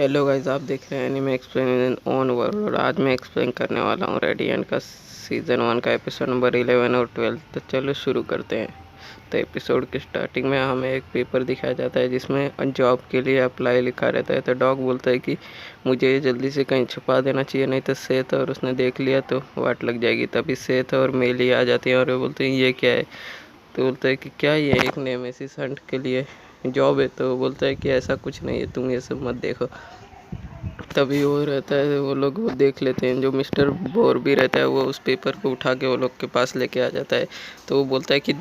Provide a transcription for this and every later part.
Hello guys, आप देख रहे हैं एनिमे एक्सप्लेन ऑन वर्ल्ड और आज मैं एक्सप्लेन करने वाला हूँ रेडिएंट का सीज़न 1 का एपिसोड नंबर 11 और 12। तो चलो शुरू करते हैं। तो एपिसोड के स्टार्टिंग में हमें एक पेपर दिखाया जाता है जिसमें जॉब के लिए अप्लाई लिखा रहता है। तो डॉग बोलता है कि मुझे जल्दी से कहीं छुपा देना चाहिए, नहीं तो सेहत और उसने देख लिया तो वाट लग जाएगी। तभी सेहत और मेली आ जाती हैं और वो बोलते हैं ये क्या है। तो बोलता है कि क्या ये एक नेमेसिस हंट के लिए जॉब है। तो बोलता है कि ऐसा कुछ नहीं है, तुम ये सब मत देखो। तभी वो रहता है, वो लोग वो देख लेते हैं। जो मिस्टर बोर भी रहता है वो उस पेपर को उठा के वो लोग के पास लेके आ जाता है। तो वो बोलता है कि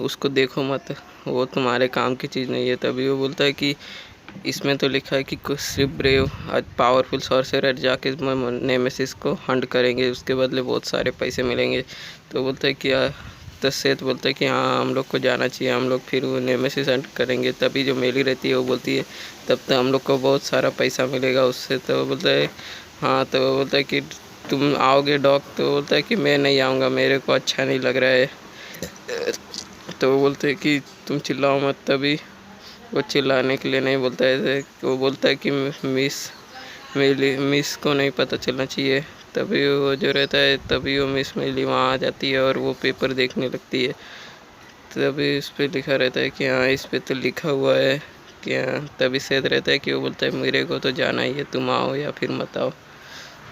उसको देखो मत, वो तुम्हारे काम की चीज़ नहीं है। तभी वो बोलता है कि इसमें तो लिखा है कि कुछ सिर्फ ब्रेव आज पावरफुल सॉर्सरर जाके नेमेसिस को हंट करेंगे, उसके बदले बहुत सारे पैसे मिलेंगे। तो बोलता है कि तो सेठ बोलता है कि हाँ हम लोग को जाना चाहिए, हम लोग फिर वो नेमेसिस हंट करेंगे। तभी जो मेली रहती है वो बोलती है तब तक हम लोग को बहुत सारा पैसा मिलेगा उससे। तो वो बोलता है हाँ। तो वो बोलता है कि तुम आओगे डॉग। तो बोलता है कि मैं नहीं आऊँगा, मेरे को अच्छा नहीं लग रहा है। तो वो बोलते हैं कि तुम चिल्लाओ मत। तभी वो चिल्लाने के लिए नहीं बोलता है, वो बोलता है कि मिस को नहीं पता चलना चाहिए। तभी वो जो रहता है, तभी वो मिस मिली वहाँ आ जाती है और वो पेपर देखने लगती है। तभी इस पे लिखा रहता है कि हाँ इस पे तो लिखा हुआ है कि हाँ। तभी सेद रहता है कि वो बोलता है मेरे को तो जाना ही है, तुम आओ या फिर मत आओ।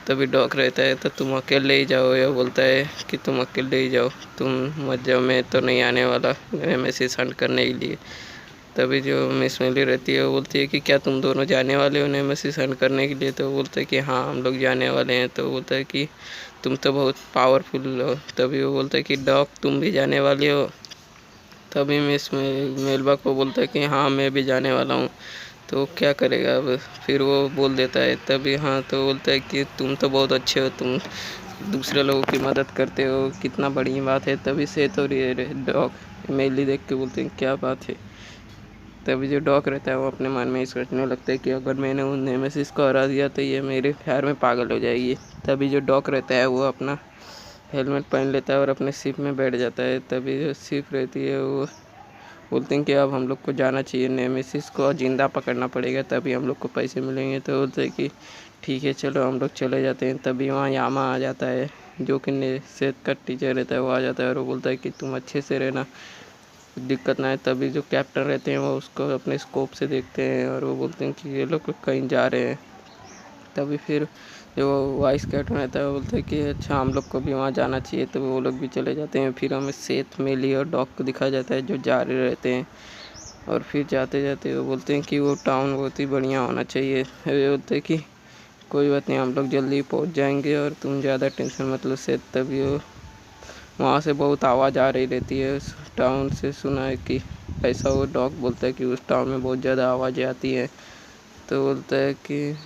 तभी डॉक रहता है तो तुम अकेले ही जाओ, या बोलता है कि तुम अकेले ही जाओ, तुम मत जाओ, मैं तो नहीं आने वाला मैसेज हंट करने के लिए। तभी जो मिस मिली रहती है वो बोलती है कि क्या तुम दोनों जाने वाले हो नेमेसिस हंट करने के लिए। तो बोलता है कि हाँ हम लोग जाने वाले हैं। तो बोलता है कि तुम तो बहुत पावरफुल हो। तभी वो बोलता है कि डॉग तुम भी जाने वाले हो। तभी मिस मेलबा को बोलता है कि हाँ मैं भी जाने वाला हूँ। तो क्या करेगा अब, फिर वो बोल देता है। तभी हाँ तो बोलता है कि तुम तो बहुत अच्छे हो, तुम दूसरे लोगों की मदद करते हो, कितना बड़ी बात है। तभी से तो डॉग मेली देख के बोलते हैं क्या बात है। तभी जो डॉग रहता है वो अपने मन में ही सोचने लगता है कि अगर मैंने उन नेमेसिस को हरा दिया तो ये मेरे प्यार में पागल हो जाएगी। तभी जो डॉग रहता है वो अपना हेलमेट पहन लेता है और अपने शिप में बैठ जाता है। तभी जो शिप रहती है वो बोलते हैं कि अब हम लोग को जाना चाहिए, नेमेसिस को ज़िंदा पकड़ना पड़ेगा तभी हम लोग को पैसे मिलेंगे। तो बोलते हैं कि ठीक है चलो हम लोग चले जाते हैं। तभी वहाँ यामा आ जाता है जो कि सेहत का टीचर रहता है, वो आ जाता है और वो बोलता है कि तुम अच्छे से रहना, दिक्कत ना है। तभी जो कैप्टन रहते हैं वो उसको अपने स्कोप से देखते हैं और वो बोलते हैं कि ये लोग कहीं जा रहे हैं। तभी फिर जो वाइस कैप्टन रहता है वो बोलता है कि अच्छा हम लोग को भी वहाँ जाना चाहिए। तो वो लोग भी चले जाते हैं। फिर हमें सेठ मेली और डॉग को दिखाया जाता है जो जा रहे रहते हैं। और फिर जाते जाते वो बोलते हैं कि वो टाउन बहुत ही बढ़िया होना चाहिए। वे बोलते हैं कि कोई बात नहीं हम लोग जल्दी पहुँच जाएंगे और तुम ज़्यादा टेंशन मत लो सेठ। तभी वो वहाँ से बहुत आवाज़ आ रही रहती है उस टाउन से, सुना है कि ऐसा। वो डॉग बोलता है कि उस टाउन में बहुत ज़्यादा आवाज़ें आती हैं। तो बोलता है कि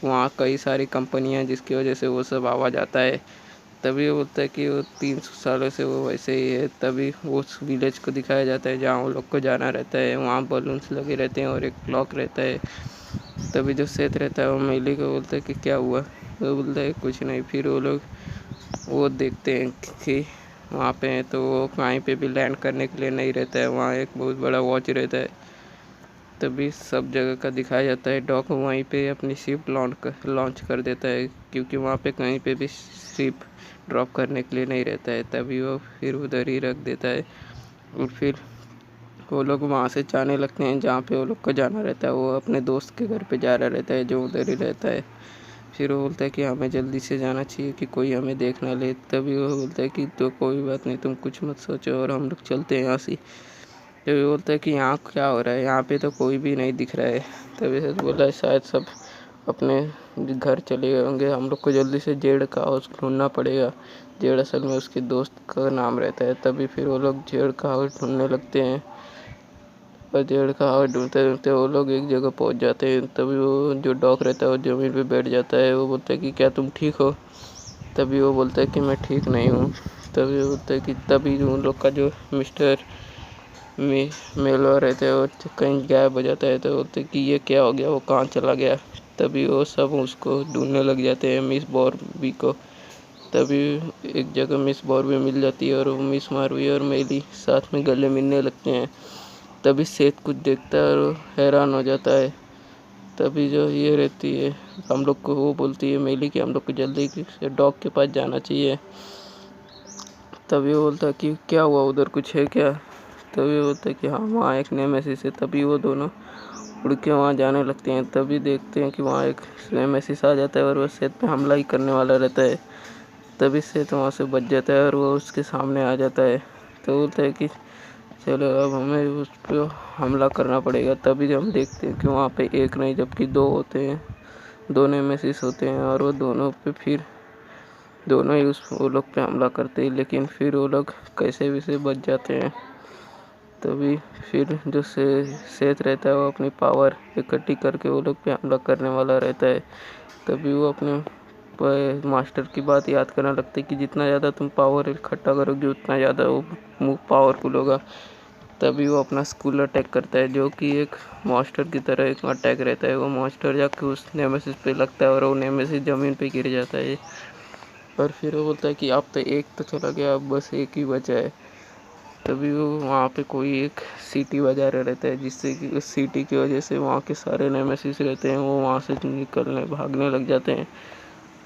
वहाँ कई सारी कंपनियाँ जिसकी वजह से वो सब आवाज़ आता है। तभी वो बोलता है कि वो 300 सालों से वो वैसे ही है। तभी उस विलेज को दिखाया जाता है जहाँ वो लोग को जाना रहता है। वहाँ बलून्स लगे रहते हैं और एक क्लॉक रहता है। तभी जो सेठ रहता है वो मेली को बोलता है कि क्या हुआ। वो बोलता है कुछ नहीं। फिर वो लोग वो देखते हैं कि वहाँ पे हैं तो वो कहीं पे भी लैंड करने के लिए नहीं रहता है, वहाँ एक बहुत बड़ा वॉच रहता है। तभी सब जगह का दिखाया जाता है। डॉक वहीं पे अपनी शिप लॉन्च कर देता है क्योंकि वहाँ पे कहीं पे भी शिप ड्रॉप करने के लिए नहीं रहता है। तभी वो फिर उधर ही रख देता है और फिर वो लोग वहाँ से जाने लगते हैं जहाँ पे वो लोग को जाना रहता है। वो अपने दोस्त के घर पे जा रहा रहता है जो उधर ही रहता है। फिर वो बोलता है कि हमें जल्दी से जाना चाहिए कि कोई हमें देख ना ले। तभी वो बोलता है कि तो कोई बात नहीं, तुम कुछ मत सोचो और हम लोग चलते हैं यहाँ से। तभी वो बोलता है कि यहाँ क्या हो रहा है, यहाँ पे तो कोई भी नहीं दिख रहा है। तभी से बोला है शायद सब अपने घर चले गए होंगे, हम लोग को जल्दी से जेड का हाउस ढूंढना पड़ेगा। जेड असल में उसके दोस्त का नाम रहता है। तभी फिर वो लोग जेड का हाउस ढूंढने लगते हैं और जेड का हाउस ढूंढते ढूंढते वो लोग एक जगह पहुंच जाते हैं। तभी वो जो डॉग रहता है वो ज़मीन पे बैठ जाता है। वो बोलता है कि क्या तुम ठीक हो। तभी वो बोलता है कि मैं ठीक नहीं हूँ। तभी वो बोलता है कि तभी उन लोग का जो मिस्टर मेलवा रहते हैं वो कहीं गायब हो जाता है। तो बोलते हैं कि ये क्या हो गया, वो कहाँ चला गया। तभी वो सब उसको ढूंढने लग जाते हैं मिस बॉर्बी को। तभी एक जगह मिस बॉर्बी मिल जाती है और वो मिस मार्वी और मेली साथ में गले मिलने लगते हैं। तभी सेठ कुछ देखता है और वो हैरान हो जाता है। तभी जो ये रहती है, हम लोग को वो बोलती है मेली कि हम लोग को जल्दी से डॉग के पास जाना चाहिए। तभी वो बोलता है कि क्या हुआ, उधर कुछ है क्या? तभी वो बोलता है कि हाँ वहाँ एक नेमेसिस है। तभी वो दोनों उड़ के वहाँ जाने लगते हैं। तभी देखते हैं कि वहाँ एक नेमेसिस आ जाता है और वो सेत पे हमला ही करने वाला रहता है। तभी सेत वहाँ से बच जाता है और वो उसके सामने आ जाता है। तो बोलता है कि चलो अब हमें उस पर हमला करना पड़ेगा। तभी हम देखते हैं कि वहाँ पे एक नहीं जबकि दो होते हैं, दो नेमेसिस होते हैं और वो दोनों पे फिर दोनों ही वो लोग पे हमला करते हैं, लेकिन फिर वो लोग कैसे भी से बच जाते हैं। तभी फिर जो सेत रहता है वो अपनी पावर इकट्ठी करके वो लोग पे हमला करने वाला रहता है। तभी वो अपने मास्टर की बात याद करने लगते कि जितना ज़्यादा तुम पावर इकट्ठा करोगे उतना ज़्यादा वो पावरफुल होगा। तभी वो अपना स्कूल अटैक करता है, जो कि एक मास्टर की तरह एक अटैक रहता है। वो मास्टर जाके उस नेमेसिस पे लगता है और वो नेमेसिस ज़मीन पे गिर जाता है। और फिर वो बोलता है कि अब तो एक तो चला गया, अब बस एक ही बचा है। तभी वो वहाँ पे कोई एक सीटी बजा रहा रहता है, जिससे कि उस सीटी की वजह से वहाँ के सारे नेमेसिस रहते हैं वो वहाँ से निकलने भागने लग जाते हैं।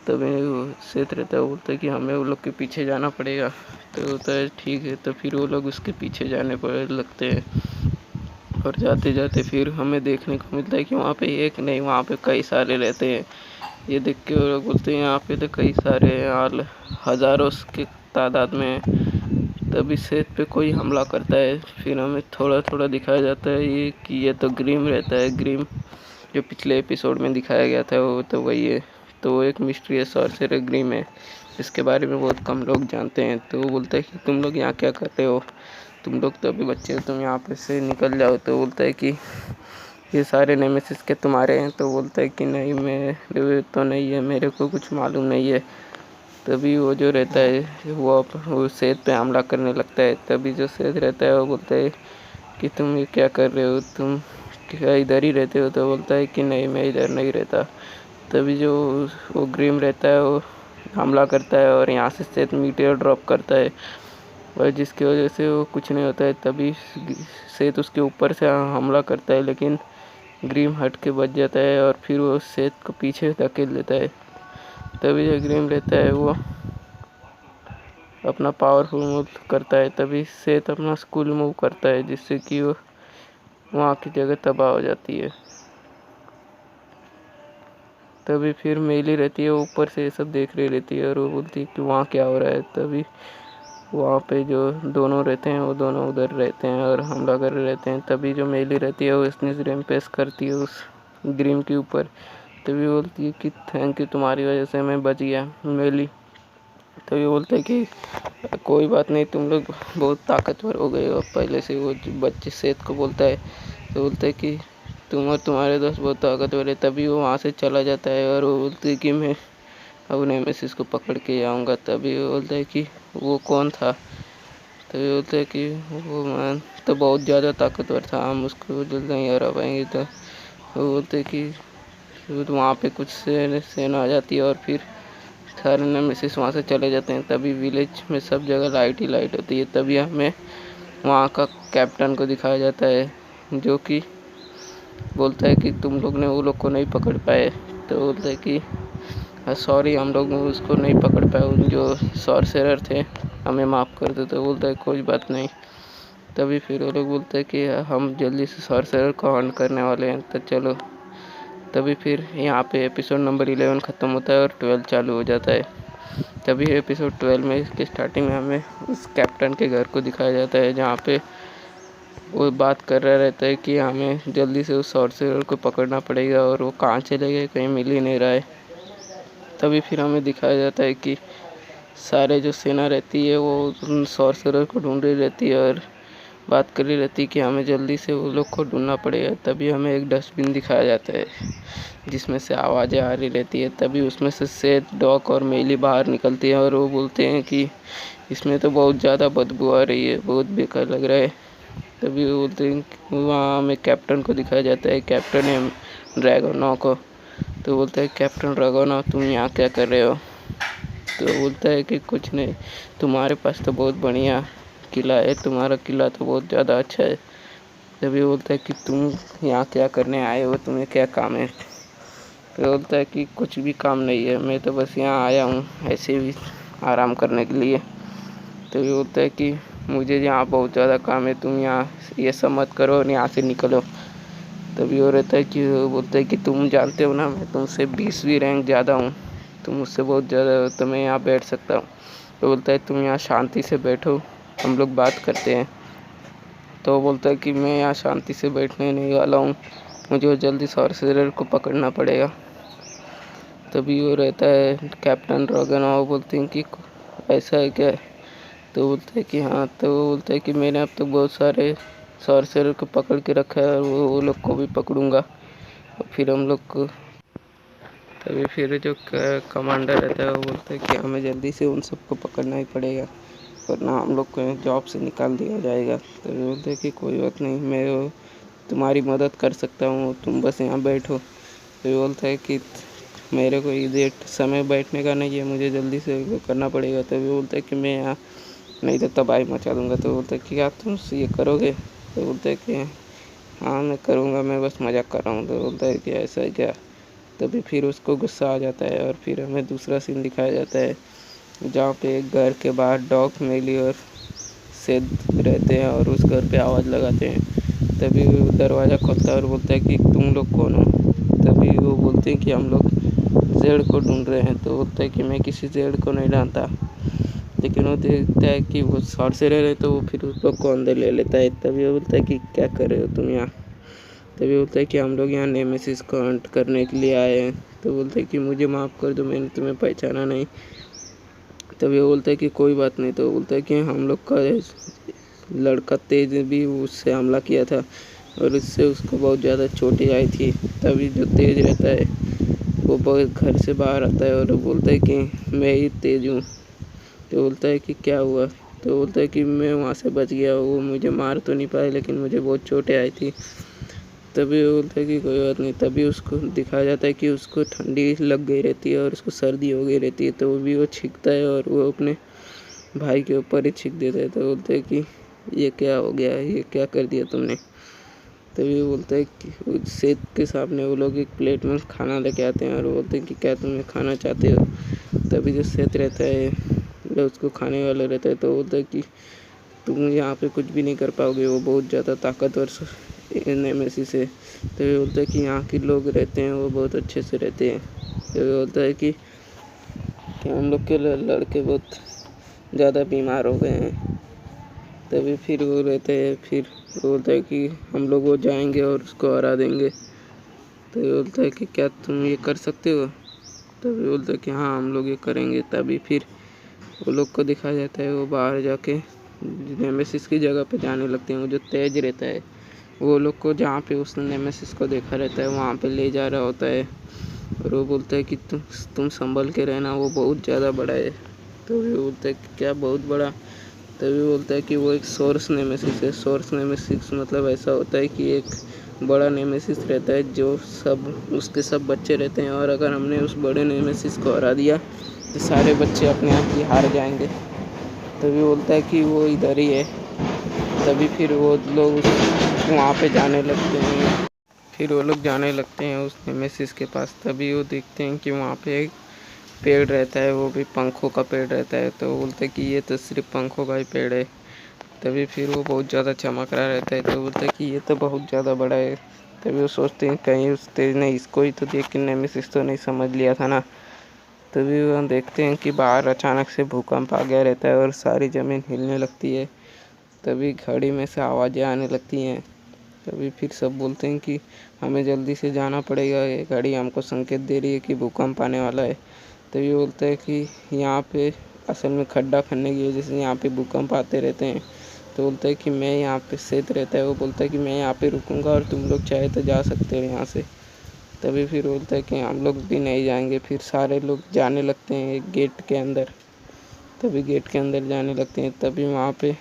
तभी वो सेत रहता है, वो बोलता है कि हमें वो लोग के पीछे जाना पड़ेगा। तो होता है ठीक है। तो फिर वो लोग उसके पीछे जाने पर लगते हैं और जाते जाते फिर हमें देखने को मिलता है कि वहाँ पे एक नहीं वहाँ पे कई सारे रहते हैं। ये देख के वो लोग बोलते हैं यहाँ पे तो कई सारे हैं, हज़ारों के तादाद में। तभी सेत पे कोई हमला करता है। फिर हमें थोड़ा थोड़ा दिखाया जाता है ये कि ये तो ग्रिम रहता है। ग्रिम जो पिछले एपिसोड में दिखाया गया था वो तो वही है। तो वो एक मिस्ट्रियस सॉर्सरर ग्रिम है, जिसके बारे में बहुत कम लोग जानते हैं। तो वो बोलता है कि तुम लोग यहाँ क्या कर रहे हो, तुम लोग तो अभी बच्चे हो, तुम यहाँ पे से निकल जाओ। तो बोलता है कि ये सारे नेमेसिस के तुम्हारे हैं? तो बोलता है कि नहीं मेरे तो नहीं है, मेरे को कुछ मालूम नहीं है। तभी वो जो रहता है वो सेत पे हमला करने लगता है। तभी जो सेत रहता है वो बोलता है कि तुम ये क्या कर रहे हो, तुम क्या इधर ही रहते हो? तो बोलता है कि नहीं मैं इधर नहीं रहता। तभी जो वो ग्रिम रहता है वो हमला करता है और यहाँ से सेत मीटियोर ड्रॉप करता है और जिसकी वजह से वो कुछ नहीं होता है। तभी सेत उसके ऊपर से हमला करता है, लेकिन ग्रिम हट के बच जाता है और फिर वो सेत को पीछे धकेल देता है। तभी जो ग्रिम रहता है वो अपना पावरफुल मूव करता है। तभी सेत अपना स्कूल मूव करता है, जिससे कि वो वहाँ की जगह तबाह हो जाती है। तभी फिर मेली रहती है ऊपर से ये सब देख रही रहती है और वो बोलती है कि वहाँ क्या हो रहा है। तभी वहाँ पे जो दोनों रहते हैं वो दोनों उधर रहते हैं और हमला कर रहे रहते हैं। तभी जो मेली रहती है वो स्निच रेम्पेस करती है उस ग्रिम के ऊपर। तभी बोलती है कि थैंक यू, तुम्हारी वजह से मैं बच गया मेली। तभी बोलते हैं कि कोई बात नहीं, तुम लोग बहुत ताकतवर हो गए हो पहले से। वो बच्चे सेत को बोलता है। तो बोलते हैं कि तुम और तुम्हारे दोस्त बहुत ताकतवर है। तभी वो वहाँ से चला जाता है और वो बोलती है कि मैं अब नेमेसिस को पकड़ के आऊँगा। तभी वो बोलता है कि वो कौन था? तभी बोलते हैं कि वो मैन तो बहुत ज़्यादा ताकतवर था, हम उसको जल्द नहीं हरा पाएंगे। तो वो बोलते हैं कि वहाँ पे कुछ सेना आ जाती है और फिर सारे नेमेसिस वहाँ से चले जाते हैं। तभी विलेज में सब जगह लाइट ही लाइट होती है। तभी हमें वहाँ का कैप्टन को दिखाया जाता है, जो कि बोलता है कि तुम लोग ने वो लोग को नहीं पकड़ पाए। तो बोलता है कि सॉरी, हम लोग उसको नहीं पकड़ पाए, उन जो सॉर्सरर थे, हमें माफ़ कर दो। तो बोलता है कोई बात नहीं। तभी फिर वो लोग बोलते हैं कि हम जल्दी से सॉर्सरर को हंट करने वाले हैं, तो चलो। तभी फिर यहाँ पे एपिसोड नंबर 11 ख़त्म होता है और 12 चालू हो जाता है। तभी एपिसोड 12 में इसके स्टार्टिंग में हमें उस कैप्टन के घर को दिखाया जाता है, जहाँ पे वो बात कर रहा रहता है कि हमें जल्दी से उस सॉर्सरर को पकड़ना पड़ेगा और वो कहाँ चले गए, कहीं मिल ही नहीं रहा है। तभी फिर हमें दिखाया जाता है कि सारे जो सेना रहती है वो उन सॉर्सरर को ढूंढ रही रहती है और बात कर रही रहती है कि हमें जल्दी से वो लोग को ढूंढना पड़ेगा। तभी हमें एक डस्टबिन दिखाया जाता है जिसमें से आवाज़ें आ रही रहती है। तभी उसमें से सेत, डॉक और मेली बाहर निकलती है और वो बोलते हैं कि इसमें तो बहुत ज़्यादा बदबू आ रही है, बहुत बेकार लग रहा है। तभी वो बोलते हैं कि वहाँ हमें कैप्टन को दिखाया जाता है, कैप्टन है ड्रैगोनॉ को। तो बोलता है कैप्टन ड्रैगोनॉ, तुम यहाँ क्या कर रहे हो? तो बोलता है कि कुछ नहीं, तुम्हारे पास तो बहुत बढ़िया किला है, तुम्हारा किला तो बहुत ज़्यादा अच्छा है। तभी बोलता है कि तुम यहाँ क्या करने आए हो, तुम्हें क्या काम है। तो बोलता है कि कुछ भी काम नहीं है, मैं तो बस यहाँ आया हूँ ऐसे ही आराम करने के लिए। तभी बोलता है कि मुझे यहाँ बहुत ज़्यादा काम है, तुम यहाँ ये सब मत करो और यहाँ से निकलो। तभी वो रहता है कि वो बोलता है कि तुम जानते हो ना, मैं तुमसे 20वीं रैंक ज़्यादा हूँ, तुम मुझसे बहुत ज़्यादा हो, तो मैं यहाँ बैठ सकता हूँ। तो बोलता है तुम यहाँ शांति से बैठो, हम लोग बात करते हैं। तो वो बोलता है कि मैं यहाँ शांति से बैठने नहीं वाला हूँ, मुझे जल्दी सॉर्सरर को पकड़ना पड़ेगा। तभी वो रहता है कैप्टन रॉगन, और वो बोलते हैं कि ऐसा है क्या। तो बोलता है कि हाँ। तो वो बोलता है कि मैंने अब तक बहुत सारे सॉर्सरर को पकड़ के रखा है और वो लोग को भी पकड़ूंगा, और फिर हम लोग को। तभी फिर जो कमांडर रहता है वो बोलता है कि हमें जल्दी से उन सबको पकड़ना ही पड़ेगा, वरना हम लोग को जॉब से निकाल दिया जाएगा। तभी बोलते हैं कि कोई बात नहीं, मैं तुम्हारी मदद कर सकता हूँ, तुम बस यहाँ बैठो। तो बोलता है कि मेरे को इधर समय बैठने का नहीं है, मुझे जल्दी से वो करना पड़ेगा। तभी बोलता है कि मैं यहाँ नहीं तो तबाही मचा दूंगा। तो बोलता है कि क्या तुम ये करोगे। तो बोलता है कि हाँ मैं करूँगा, मैं बस मजाक कर रहा हूँ। तो बोलता है कि ऐसा है क्या। तभी फिर उसको गुस्सा आ जाता है और फिर हमें दूसरा सीन दिखाया जाता है जहाँ पे एक घर के बाहर डॉग, मेली और सेद रहते हैं और उस घर पे आवाज़ लगाते हैं। तभी वो दरवाज़ा खोलता है और बोलता है कि तुम लोग कौन हो। तभी वो बोलते हैं कि हम लोग जेड को ढूंढ रहे हैं। तो बोलता है कि मैं किसी जेड को नहीं जानता, लेकिन वो देखता है कि वो शॉर्ट से रह रहे, तो वो फिर उस लोग को अंदर ले लेता है। तभी वो बोलता है कि क्या कर रहे हो तुम यहाँ। तभी बोलता है कि हम लोग यहाँ नेमेसिस को हंट करने के लिए आए हैं। तो बोलता है कि मुझे माफ़ कर दो, मैंने तुम्हें पहचाना नहीं। तभी वो बोलता है कि कोई बात नहीं। तो बोलता है कि हम लोग का लड़का तेज भी उससे हमला किया था और इससे उसको बहुत ज़्यादा चोटें आई थी। तभी जो तेज रहता है वो बहुत घर से बाहर आता है और बोलता है कि मैं ही तेज हूँ। तो बोलता है कि क्या हुआ। तो बोलता है कि मैं वहाँ से बच गया, वो मुझे मार तो नहीं पाए लेकिन मुझे बहुत चोटें आई थी। तभी वो बोलता है कि कोई बात नहीं। तभी उसको दिखाया जाता है कि उसको ठंडी लग गई रहती है और उसको सर्दी हो गई रहती है, तो वो भी वो छींकता है और वो अपने भाई के ऊपर ही छींक देता है। तो बोलते हैं कि ये क्या हो गया, ये क्या कर दिया तुमने। तभी वो बोलता है कि सेठ के सामने वो लोग एक प्लेट में खाना लेके आते हैं और वो बोलते हैं कि क्या तुम्हें खाना चाहते हो। तभी जो सेठ रहता है जो उसको खाने वाला रहता है, तो बोलता है कि तुम यहाँ पे कुछ भी नहीं कर पाओगे, वो बहुत ज़्यादा ताकतवर नेमेसिस है। तभी बोलता है कि यहाँ के लोग रहते हैं वो बहुत अच्छे से रहते हैं। तभी बोलता है कि हम लोग के लड़के बहुत ज़्यादा बीमार हो गए हैं। तभी फिर वो रहते हैं, फिर बोलता है कि हम लोग वो जाएंगे और उसको हरा देंगे। तो बोलता है कि क्या तुम ये कर सकते हो। तभी बोलता है कि हाँ हम लोग ये करेंगे। तभी फिर वो लोग को दिखाया जाता है वो बाहर जाके नेमेसिस की जगह पे जाने लगते हैं। वो जो तेज रहता है वो लोग को जहाँ पे उसने नेमेसिस को देखा रहता है वहाँ पे ले जा रहा होता है और वो बोलता है कि तुम संभल के रहना, वो बहुत ज़्यादा बड़ा है। तो वो बोलता है कि क्या बहुत बड़ा। तभी बोलता है कि वो एक सोर्स नेमेसिस है। सोर्स नेमेसिस मतलब ऐसा होता है कि एक बड़ा नेमेसिस रहता है जो सब उसके सब बच्चे रहते हैं, और अगर हमने उस बड़े नेमेसिस को हरा दिया तो सारे बच्चे अपने आप ही हार जाएंगे। तभी बोलता है कि वो इधर ही है। तभी फिर वो लोग वहाँ पे जाने लगते हैं। फिर वो लोग जाने लगते हैं उस नेमेसिस के पास। तभी वो देखते हैं कि वहाँ पे एक पेड़ रहता है, वो भी पंखों का पेड़ रहता है। तो बोलते हैं कि ये तो सिर्फ पंखों का ही पेड़ है। तभी फिर वो बहुत ज़्यादा चमक रहा रहता है। तो बोलते हैं कि ये तो बहुत ज़्यादा बड़ा है। तभी वो सोचते हैं कहीं उस तेज ने इसको ही तो देख के नेमेसिस तो नहीं समझ लिया था ना। तभी वो देखते हैं कि बाहर अचानक से भूकंप आ गया रहता है और सारी ज़मीन हिलने लगती है। तभी घड़ी में से आवाज़ें आने लगती हैं। तभी फिर सब बोलते हैं कि हमें जल्दी से जाना पड़ेगा, ये घड़ी हमको संकेत दे रही है कि भूकंप आने वाला है। तभी बोलता है कि यहाँ पे असल में खड्डा खनने की वजह से यहाँ पे भूकंप आते रहते हैं। तो बोलता है कि मैं यहाँ पे सेठ रहता है, वो बोलता है कि मैं यहाँ पे रुकूंगा और तुम लोग चाहे तो जा सकते हो यहाँ से। तभी फिर बोलता है कि हम लोग भी नहीं जाएंगे। फिर सारे लोग जाने लगते हैं एक गेट के अंदर। तभी गेट के अंदर जाने लगते हैं। तभी वहाँ पे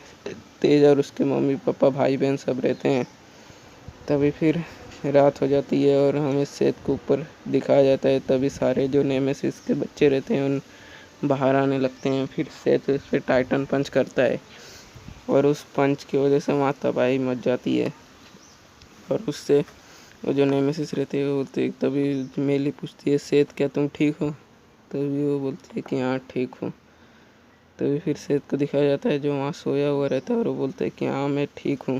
तेज और उसके मम्मी पापा भाई बहन सब रहते हैं। तभी फिर रात हो जाती है और हमें सेठ को ऊपर दिखाया जाता है। तभी सारे जो नेमेसिस के बच्चे रहते हैं उन बाहर आने लगते हैं। फिर सेठ उस पर टाइटन पंच करता है और उस पंच की वजह से वहाँ तबाही मच जाती है। और उससे वो जो नेमेसिस रहती है वो बोलती है, तभी मेली पूछती है सेत क्या तुम ठीक हो? तभी वो बोलती है कि हाँ ठीक हूँ। तभी फिर सेत को दिखाया जाता है जो वहाँ सोया हुआ रहता है और वो बोलता है कि हाँ मैं ठीक हूँ।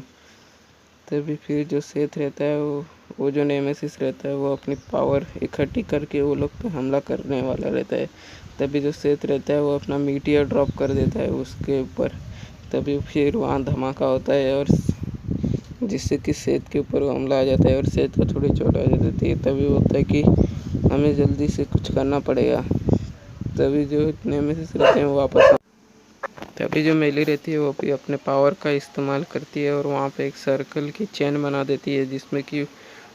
तभी फिर जो सेत रहता है वो जो नेमेसिस रहता है वो अपनी पावर इकट्ठी करके वो लोग पे हमला करने वाला रहता है। तभी जो सेत रहता है वो अपना मीटियर ड्रॉप कर देता है उसके ऊपर। तभी फिर वहाँ धमाका होता है और जिससे कि सेत के ऊपर हमला आ जाता है और सेत को थोड़ी चोट आ जाती है। तभी होता है कि हमें जल्दी से कुछ करना पड़ेगा। तभी जो नेमेसिस रहते हैं वो वापस तभी जो मेली रहती है वो भी अपने पावर का इस्तेमाल करती है और वहाँ पे एक सर्कल की चेन बना देती है जिसमें कि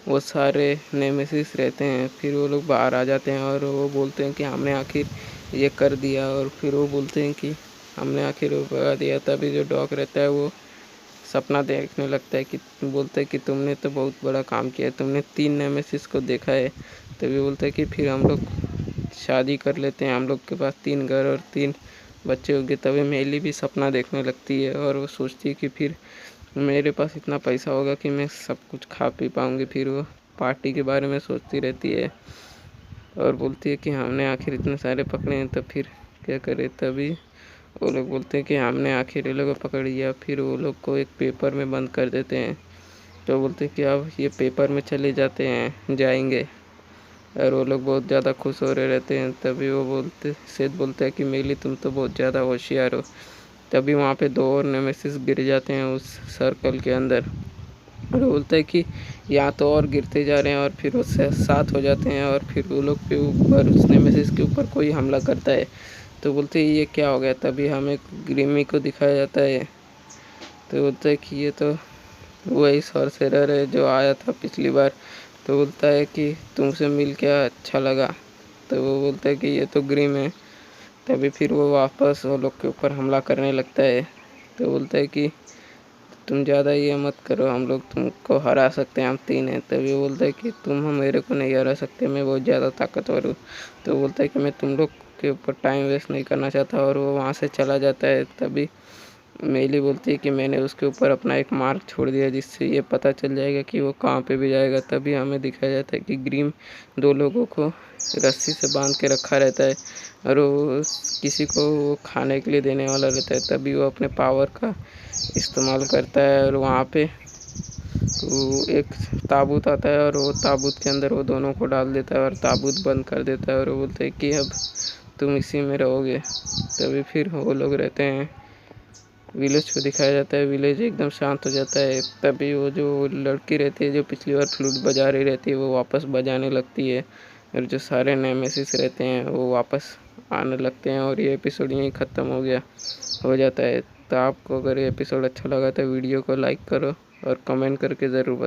वो सारे नेमेसिस रहते हैं। फिर वो लोग बाहर आ जाते हैं और वो बोलते हैं कि हमने आखिर ये कर दिया। और फिर वो बोलते हैं कि हमने आखिर वो भगा दिया। तभी जो डॉग रहता है वो सपना देखने लगता है कि बोलता है कि तुमने तो बहुत बड़ा काम किया है, तुमने 3 नेमेसिस को देखा है। तभी बोलता है कि फिर हम लोग शादी कर लेते हैं, हम लोग के पास 3 घर और 3 बच्चे होंगे। तभी मेली भी सपना देखने लगती है और वो सोचती है कि फिर मेरे पास इतना पैसा होगा कि मैं सब कुछ खा पी पाऊँगी। फिर वो पार्टी के बारे में सोचती रहती है और बोलती है कि हमने आखिर इतने सारे पकड़े हैं तो फिर क्या करें। तभी वो लोग बोलते हैं कि हमने आखिर ये लोग पकड़ लिया। फिर वो लोग को एक पेपर में बंद कर देते हैं। तो बोलते हैं कि अब ये पेपर में चले जाएंगे। और वो लोग बहुत ज़्यादा खुश हो रहे रहते हैं। तभी वो सेठ बोलता है कि मेली तुम तो बहुत ज़्यादा होशियार हो। तभी वहाँ पे 2 और नेमेसिस गिर जाते हैं उस सर्कल के अंदर। और वो बोलता है कि यहाँ तो और गिरते जा रहे हैं और फिर वो 7 हो जाते हैं और फिर वो लोग के ऊपर उस नेमेसिस के ऊपर कोई हमला करता है। तो बोलते हैं ये क्या हो गया। तभी हमें ग्रिमी को दिखाया जाता है। तो बोलता है कि ये तो वही सॉर्सरर है जो आया था पिछली बार। तो बोलता है कि तुमसे मिल के अच्छा लगा। तो वो बोलता है कि ये तो ग्रिम है। तभी फिर वो वापस वो लोग के ऊपर हमला करने लगता है। तो बोलता है कि तुम ज़्यादा ये मत करो, हम लोग तुमको हरा सकते हैं, हम 3 हैं। तभी वो बोलता है कि तुम मेरे को नहीं हरा सकते, मैं बहुत ज़्यादा ताकतवर हूँ। तो बोलता है कि मैं तुम लोग के ऊपर टाइम वेस्ट नहीं करना चाहता और वो वहाँ से चला जाता है। तभी मेली बोलती है कि मैंने उसके ऊपर अपना एक मार्क छोड़ दिया जिससे ये पता चल जाएगा कि वो कहाँ पे भी जाएगा। तभी हमें दिखाया जाता है कि ग्रीम 2 लोगों को रस्सी से बांध के रखा रहता है और वो किसी को वो खाने के लिए देने वाला रहता है। तभी वो अपने पावर का इस्तेमाल करता है और वहाँ पे वो एक ताबूत आता है और वो ताबूत के अंदर वो दोनों को डाल देता है और ताबूत बंद कर देता है और वो बोलते हैं कि अब तुम इसी में रहोगे। तभी फिर वो लोग रहते हैं। विलेज को दिखाया जाता है, विलेज एकदम शांत हो जाता है। तभी वो जो लड़की रहती है जो पिछली बार फ्लूट बजा रही रहती है वो वापस बजाने लगती है और जो सारे नेमेसिस रहते हैं वो वापस आने लगते हैं और ये एपिसोड यहीं ख़त्म हो जाता है। तो आपको अगर ये एपिसोड अच्छा लगा तो वीडियो को लाइक करो और कमेंट करके ज़रूर बताओ।